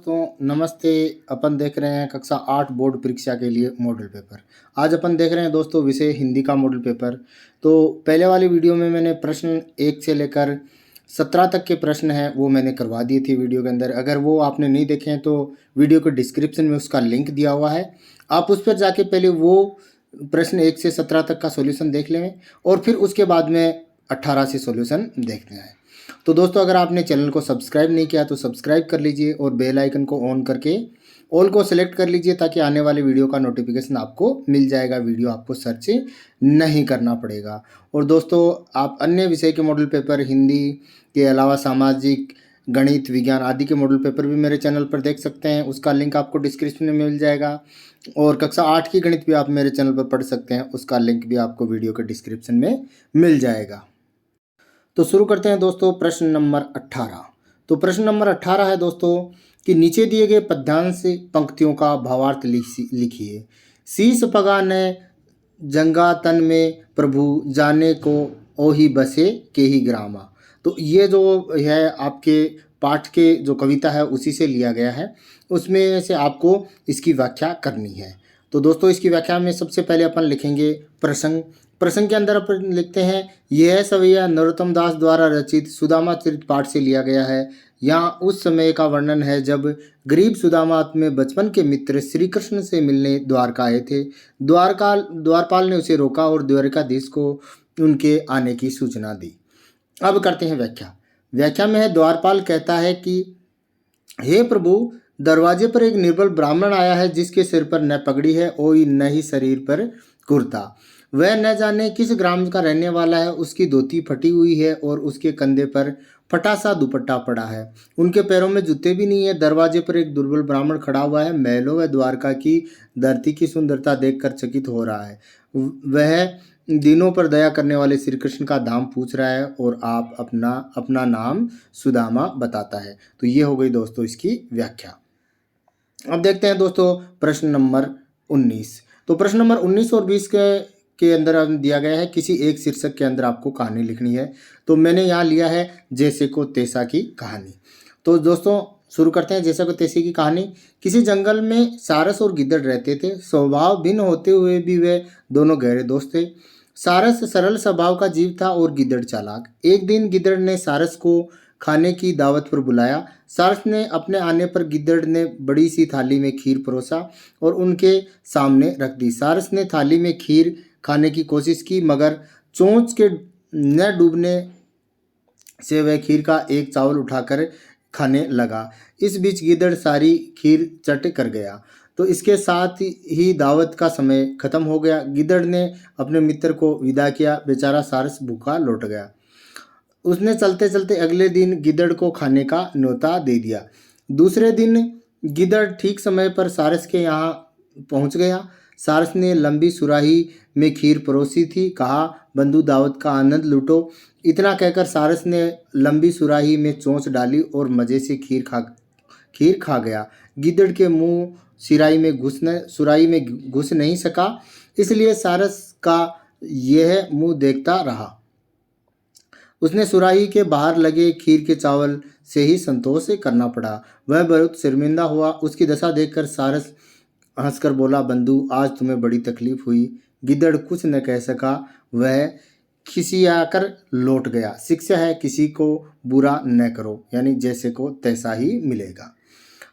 दोस्तों नमस्ते। अपन देख रहे हैं कक्षा 8 बोर्ड परीक्षा के लिए मॉडल पेपर। आज अपन देख रहे हैं दोस्तों विषय हिंदी का मॉडल पेपर। तो पहले वाली वीडियो में मैंने प्रश्न 1 से लेकर 17 तक के प्रश्न हैं वो मैंने करवा दिए थे वीडियो के अंदर। अगर वो आपने नहीं देखे हैं तो वीडियो के डिस्क्रिप्शन में उसका लिंक दिया हुआ है, आप उस पर जाके पहले वो प्रश्न 1 से 17 तक का सोल्यूशन देख लें और फिर उसके बाद में 18 से सोल्यूशन देखते हैं। तो दोस्तों अगर आपने चैनल को सब्सक्राइब नहीं किया तो सब्सक्राइब कर लीजिए और बेल आइकन को ऑन करके ऑल को सेलेक्ट कर लीजिए ताकि आने वाले वीडियो का नोटिफिकेशन आपको मिल जाएगा। वीडियो आपको सर्च नहीं करना पड़ेगा। और दोस्तों आप अन्य विषय के मॉडल पेपर हिंदी के अलावा सामाजिक, गणित, विज्ञान आदि के मॉडल पेपर भी मेरे चैनल पर देख सकते हैं। उसका लिंक आपको डिस्क्रिप्शन में मिल जाएगा। और कक्षा 8 की गणित भी आप मेरे चैनल पर पढ़ सकते हैं, उसका लिंक भी आपको वीडियो के डिस्क्रिप्शन में मिल जाएगा। तो शुरू करते हैं दोस्तों प्रश्न नंबर 18। तो प्रश्न नंबर 18 है दोस्तों कि नीचे दिए गए पद्यांश पंक्तियों का भावार्थ लिखिए। शीस पगा ने जंगा तन में प्रभु जाने को ओही बसे के ही ग्रामा। तो ये जो है आपके पाठ के जो कविता है उसी से लिया गया है, उसमें से आपको इसकी व्याख्या करनी है। तो दोस्तों इसकी व्याख्या में सबसे पहले अपन लिखेंगे प्रसंग। प्रसंग के अंदर अपन लिखते हैं यह सवैया नरोत्तम दास द्वारा रचित सुदामा चरित पाठ से लिया गया है। यहाँ उस समय का वर्णन है जब गरीब सुदामा अपने बचपन के मित्र श्री कृष्ण से मिलने द्वारका आए थे। द्वारपाल ने उसे रोका और द्वारकाधीश को उनके आने की सूचना दी। अब करते हैं व्याख्या। व्याख्या में है द्वारपाल कहता है कि हे प्रभु, दरवाजे पर एक निर्बल ब्राह्मण आया है जिसके सिर पर न पगड़ी है और न ही शरीर पर कुर्ता। वह न जाने किस ग्राम का रहने वाला है। उसकी धोती फटी हुई है और उसके कंधे पर फटा सा दुपट्टा पड़ा है। उनके पैरों में जूते भी नहीं है। दरवाजे पर एक दुर्बल ब्राह्मण खड़ा हुआ है। महलों व द्वारका की धरती की सुंदरता देखकर चकित हो रहा है। वह दिनों पर दया करने वाले श्री कृष्ण का धाम पूछ रहा है और आप अपना नाम सुदामा बताता है। तो ये हो गई दोस्तों इसकी व्याख्या। अब देखते हैं दोस्तों प्रश्न नंबर 19। तो प्रश्न नंबर 19 और 20 के अंदर दिया गया है किसी एक शीर्षक के अंदर आपको कहानी लिखनी है। तो मैंने यहाँ लिया है जैसे को तैसा की कहानी। तो दोस्तों शुरू करते हैं जैसा को तैसे की कहानी। किसी जंगल में सारस और गिद्दड़ रहते थे। स्वभाव भिन्न होते हुए भी वे दोनों गहरे दोस्त थे। सारस सरल स्वभाव का जीव था और गिद्दड़ चालाक। एक दिन गिद्दड़ ने सारस को खाने की दावत पर बुलाया। सारस ने अपने आने पर गिद्दड़ ने बड़ी सी थाली में खीर परोसा और उनके सामने रख दी। सारस ने थाली में खीर खाने की कोशिश की मगर चोंच के न डूबने से वह खीर का एक चावल उठाकर खाने लगा। इस बीच गिद्दड़ सारी खीर चट कर गया। तो इसके साथ ही दावत का समय खत्म हो गया। गिद्दड़ ने अपने मित्र को विदा किया। बेचारा सारस भूखा लौट गया। उसने चलते चलते अगले दिन गिद्दड़ को खाने का न्योता दे दिया। दूसरे दिन गिद्दड़ ठीक समय पर सारस के यहाँ पहुँच गया। सारस ने लंबी सुराही में खीर परोसी थी। कहा, बंधु दावत का आनंद लूटो। इतना कहकर सारस ने लंबी सुराही में चोंच डाली और मज़े से खीर खा गया। गिद्दड़ के मुंह सुराही में घुस नहीं सका, इसलिए सारस का यह मुंह देखता रहा। उसने सुराही के बाहर लगे खीर के चावल से ही संतोष करना पड़ा। वह बहुत शर्मिंदा हुआ। उसकी दशा देखकर सारस हंसकर बोला, बंधु आज तुम्हें बड़ी तकलीफ हुई। गिद्दड़ कुछ न कह सका, वह खिसियाकर लौट गया। शिक्षा है किसी को बुरा न करो, यानी जैसे को तैसा ही मिलेगा।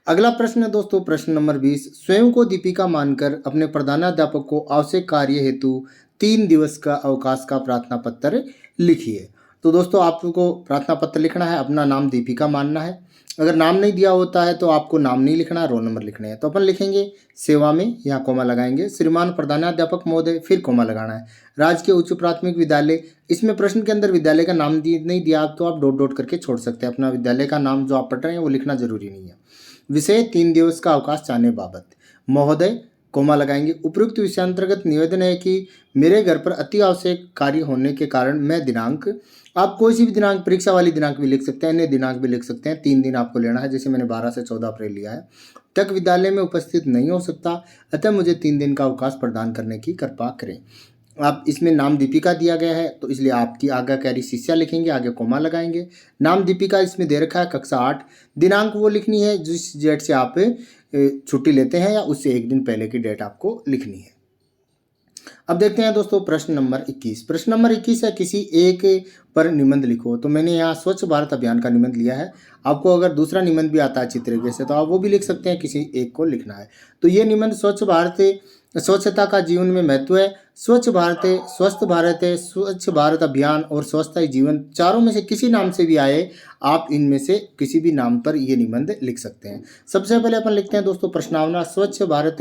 अगला प्रश्न है दोस्तों प्रश्न नंबर 20। स्वयं को दीपिका मानकर अपने प्रधानाध्यापक को आवश्यक कार्य हेतु 3 दिवस का अवकाश का प्रार्थना पत्र लिखिए। तो दोस्तों आपको प्रार्थना पत्र लिखना है, अपना नाम दीपिका मानना है। अगर नाम नहीं दिया होता है तो आपको नाम नहीं लिखना, रोल नंबर लिखने हैं। तो अपन लिखेंगे सेवा में, यहाँ कोमा लगाएंगे, श्रीमान प्रधानाध्यापक महोदय, फिर कोमा लगाना है। राजकीय उच्च प्राथमिक विद्यालय, इसमें प्रश्न के अंदर विद्यालय का नाम नहीं दिया तो आप डॉट डॉट करके छोड़ सकते हैं। अपना विद्यालय का नाम जो आप पढ़ रहे हैं वो लिखना जरूरी नहीं है। विषय 3 दिवस का अवकाश चाहने बाबत, महोदय कोमा लगाएंगे। उपयुक्त विषयांतर्गत निवेदन है कि मेरे घर पर अति आवश्यक कार्य होने के कारण मैं दिनांक, आप कोई सी भी दिनांक, परीक्षा वाली दिनांक भी लिख सकते हैं, अन्य दिनांक भी लिख सकते हैं। 3 दिन आपको लेना है, जैसे मैंने 12 से 14 अप्रैल लिया है, तक विद्यालय में उपस्थित नहीं हो सकता, अतः मुझे 3 दिन का अवकाश प्रदान करने की कृपा करें। आप इसमें नाम दीपिका दिया गया है तो इसलिए आपकी आज्ञाकारी शिष्या लिखेंगे, आगे कोमा लगाएंगे। नाम दीपिका इसमें दे रखा है कक्षा 8। दिनांक वो लिखनी है जिस डेट से आप छुट्टी लेते हैं या उससे एक दिन पहले की डेट आपको लिखनी है। अब देखते हैं दोस्तों प्रश्न नंबर 21। प्रश्न नंबर 21 है किसी एक पर निबंध लिखो। तो मैंने यहाँ स्वच्छ भारत अभियान का निबंध लिया है। आपको अगर दूसरा निबंध भी आता है अच्छी तरीके से तो आप वो भी लिख सकते हैं, किसी एक को लिखना है। तो ये निबंध स्वच्छ भारत, स्वच्छता का जीवन में महत्व है, स्वच्छ भारत है, स्वस्थ भारत है, स्वच्छ भारत अभियान और स्वच्छता ही जीवन, चारों में से किसी नाम से भी आए, आप इनमें से किसी भी नाम पर ये निबंध लिख सकते हैं। सबसे पहले अपन लिखते हैं दोस्तों प्रश्नावली। स्वच्छ भारत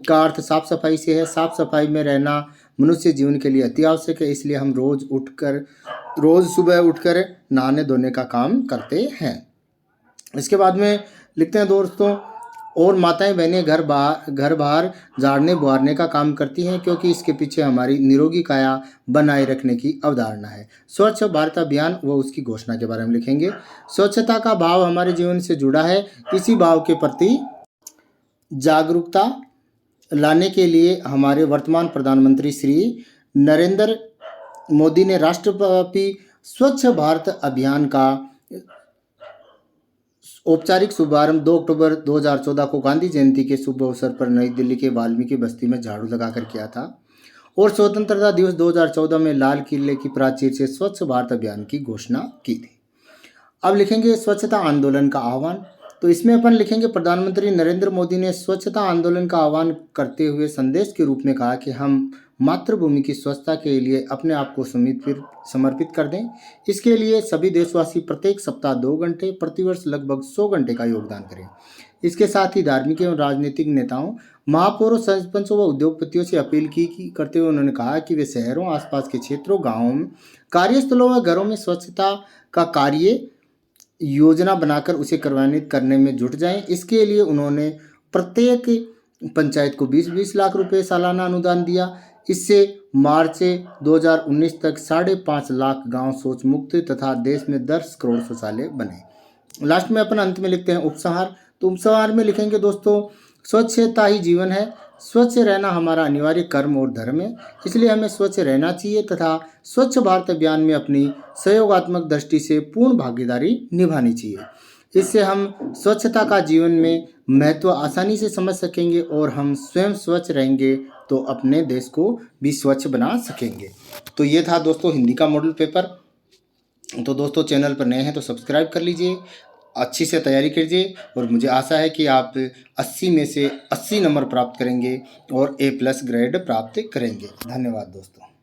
का अर्थ साफ सफाई से है। साफ सफाई में रहना मनुष्य जीवन के लिए अति आवश्यक है, इसलिए हम रोज सुबह उठकर नहाने धोने का काम करते हैं। इसके बाद में लिखते हैं दोस्तों और माताएं बहनें घर बाहर झाड़ने बुहारने का काम करती हैं, क्योंकि इसके पीछे हमारी निरोगी काया बनाए रखने की अवधारणा है। स्वच्छ भारत अभियान व उसकी घोषणा के बारे में लिखेंगे। स्वच्छता का भाव हमारे जीवन से जुड़ा है, इसी भाव के प्रति जागरूकता लाने के लिए हमारे वर्तमान प्रधानमंत्री श्री नरेंद्र मोदी ने राष्ट्रव्यापी स्वच्छ भारत अभियान का औपचारिक शुभारंभ 2 अक्टूबर 2014 को गांधी जयंती के शुभ अवसर पर नई दिल्ली के वाल्मीकि बस्ती में झाड़ू लगाकर किया था और स्वतंत्रता दिवस 2014 में लाल किले की प्राचीर से स्वच्छ भारत अभियान की घोषणा की थी। अब लिखेंगे स्वच्छता आंदोलन का आह्वान। तो इसमें अपन लिखेंगे प्रधानमंत्री नरेंद्र मोदी ने स्वच्छता आंदोलन का आह्वान करते हुए संदेश के रूप में कहा कि हम मातृभूमि की स्वच्छता के लिए अपने आप को समर्पित कर दें। इसके लिए सभी देशवासी प्रत्येक सप्ताह 2 घंटे, प्रतिवर्ष लगभग 100 घंटे का योगदान करें। इसके साथ ही धार्मिक एवं राजनीतिक नेताओं, महापौरों, सरपंचों व उद्योगपतियों से अपील करते हुए उन्होंने कहा कि वे शहरों, आसपास के क्षेत्रों, गाँवों, कार्यस्थलों व घरों में स्वच्छता का कार्य योजना बनाकर उसे कार्यान्वित करने में जुट जाएं। इसके लिए उन्होंने प्रत्येक पंचायत को 20-20 लाख रुपए सालाना अनुदान दिया। इससे मार्च 2019 तक 5.5 लाख गांव शौच मुक्त तथा देश में 10 करोड़ शौचालय बने। लास्ट में अपन अंत में लिखते हैं उपसंहार। तो उपसंहार में लिखेंगे दोस्तों स्वच्छता ही जीवन है, स्वच्छ रहना हमारा अनिवार्य कर्म और धर्म है, इसलिए हमें स्वच्छ रहना चाहिए तथा स्वच्छ भारत अभियान में अपनी सहयोगात्मक दृष्टि से पूर्ण भागीदारी निभानी चाहिए। इससे हम स्वच्छता का जीवन में महत्व आसानी से समझ सकेंगे और हम स्वयं स्वच्छ रहेंगे तो अपने देश को भी स्वच्छ बना सकेंगे। तो ये था दोस्तों हिंदी का मॉडल पेपर। तो दोस्तों चैनल पर नए हैं तो सब्सक्राइब कर लीजिए, अच्छी से तैयारी कीजिए और मुझे आशा है कि आप 80 में से 80 नंबर प्राप्त करेंगे और A+ ग्रेड प्राप्त करेंगे। धन्यवाद दोस्तों।